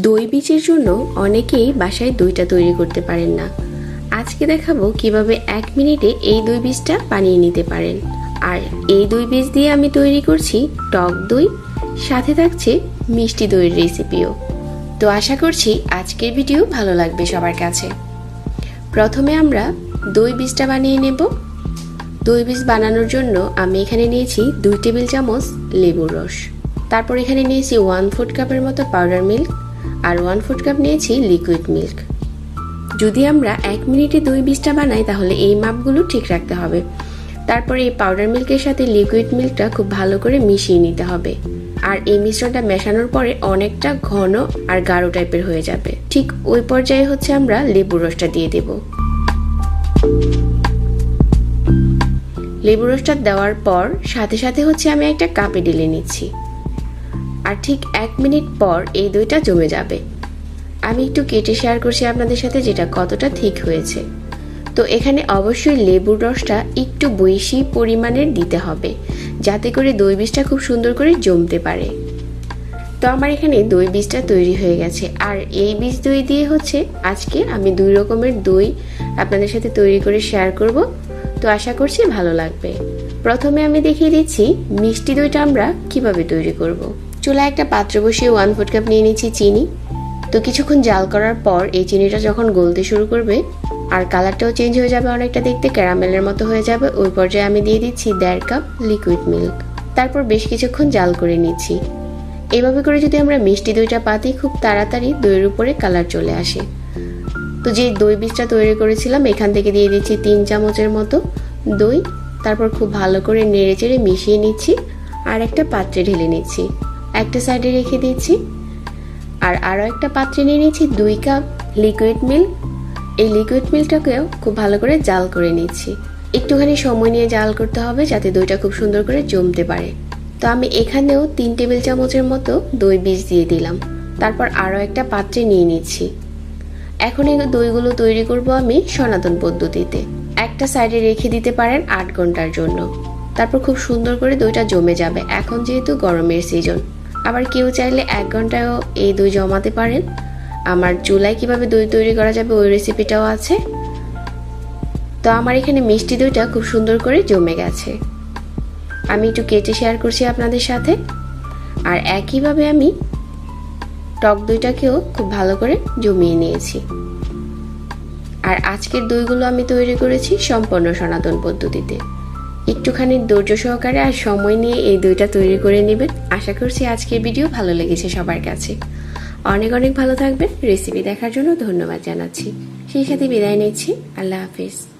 দই বীজের জন্য অনেকেই বাসায় দইটা তৈরি করতে পারেন না। আজকে দেখাবো কিভাবে 1 মিনিটে এই দই বীজটা বানিয়ে নিতে পারেন। আর এই দই বীজ দিয়ে আমি তৈরি করছি টক দই, সাথে থাকছে মিষ্টি দইয়ের রেসিপিও। তো আশা করছি আজকের ভিডিও ভালো লাগবে সবার কাছে। প্রথমে আমরা দই বীজটা বানিয়ে নেব। দই বীজ বানানোর জন্য আমি এখানে নিয়েছি 2 টেবিল চামচ লেবুর রস, তারপর এখানে নিয়েছি 1/4 কাপের মতো পাউডার মিল্ক আর 1/4 কাপ নিয়েছি লিকুইড মিল্ক। যদি আমরা 1 মিনিটে দই বীজটা বানাই তাহলে এই মাপগুলো ঠিক রাখতে হবে। তারপরে এই পাউডার মিল্কের সাথে লিকুইড মিল্কটা খুব ভালো করে মিশিয়ে নিতে হবে। আর এই মিশ্রণটা মেশানোর পরে অনেকটা ঘন আর গাঢ় টাইপের হয়ে যাবে। ঠিক ওই পর্যায়ে আমরা লেবুর রসটা দিয়ে দেব। লেবুর রসটা দেওয়ার পর সাথে সাথে আমি একটা কাপে ঢেলে নিচ্ছি। আর ঠিক 1 মিনিট পর এই দইটা জমে যাবে। আমি একটু কেটে শেয়ার করছি আপনাদের সাথে যেটা কতটা ঠিক হয়েছে। তো এখানে অবশ্যই লেবুর রসটা একটু বেশি পরিমাণের দিতে হবে, যাতে করে দই বীজটা খুব সুন্দর করে জমতে পারে। তো আমার এখানে দই বীজটা তৈরি হয়ে গেছে। আর এই বীজ দই দিয়ে আজকে আমি 2 রকমের দই আপনাদের সাথে তৈরি করে শেয়ার করব। তো আশা করছি ভালো লাগবে। প্রথমে আমি দেখিয়ে দিচ্ছি মিষ্টি দইটা আমরা কিভাবে তৈরি করব। চুলায় একটা পাত্র বসিয়ে 1/4 কাপ নিয়ে নিচ্ছি চিনি। তো কিছুক্ষণ জাল করার পর এই চিনিটা যখন গলতে শুরু করবে আর কালারটাও চেঞ্জ হয়ে যাবে, অনেকটা দেখতে ক্যারামেলের মতো হয়ে যাবে, ওই পর্যায়ে আমি দিয়ে দিচ্ছি 1.5 কাপ লিকুইড মিল্ক। তারপর বেশ কিছুক্ষণ জাল করে নিচ্ছি। এইভাবে করে যদি আমরা মিষ্টি দইটা পাতি খুব তাড়াতাড়ি দইয়ের উপরে কালার চলে আসে। তো যে দই বীজটা তৈরি করেছিলাম এখান থেকে দিয়ে দিচ্ছি 3 চামচের মতো দই। তারপর খুব ভালো করে নেড়ে চেড়ে মিশিয়ে নিচ্ছি আর একটা পাত্রে ঢেলে নিচ্ছি। একটা সাইডে রেখে দিচ্ছি। আর আরও একটা পাত্রে নিয়ে নিচ্ছি 2 কাপ লিকুইড মিল্ক। এই লিকুইড মিল্কটাকেও খুব ভালো করে জাল করে নিচ্ছি। একটুখানি সময় নিয়ে জাল করতে হবে যাতে দইটা খুব সুন্দর করে জমতে পারে। তো আমি এখানেও 3 টেবিল চামচের মতো দই বীজ দিয়ে দিলাম। তারপর আরও একটা পাত্রে নিয়ে নিচ্ছি। এখন এই দইগুলো তৈরি করব আমি সনাতন পদ্ধতিতে। একটা সাইডে রেখে দিতে পারেন 8 ঘন্টার জন্য। তারপর খুব সুন্দর করে দইটা জমে যাবে। এখন যেহেতু গরমের সিজন, আবার কেউ চাইলে 1 ঘন্টায়ও এই দই জমাতে পারেন। আমার চুলায় কিভাবে দই তৈরি করা যাবে ওই রেসিপিটাও আছে। তো আমার এখানে মিষ্টি দইটা খুব সুন্দর করে জমে গেছে। আমি একটু কেটে শেয়ার করছি আপনাদের সাথে। আর একইভাবে আমি টক দইটাকেও খুব ভালো করে জমিয়ে নিয়েছি। আর আজকের দইগুলো আমি তৈরি করেছি সম্পূর্ণ সনাতন পদ্ধতিতে। একটুখানি ধৈর্য সহকারে আর সময় নিয়ে এই দইটা তৈরি করে নেবেন। আশা করছি আজকের ভিডিও ভালো লেগেছে সবার কাছে। অনেক অনেক ভালো থাকবেন। রেসিপি দেখার জন্য ধন্যবাদ জানাচ্ছি। সেই সাথে বিদায় নিচ্ছি। আল্লাহ হাফিজ।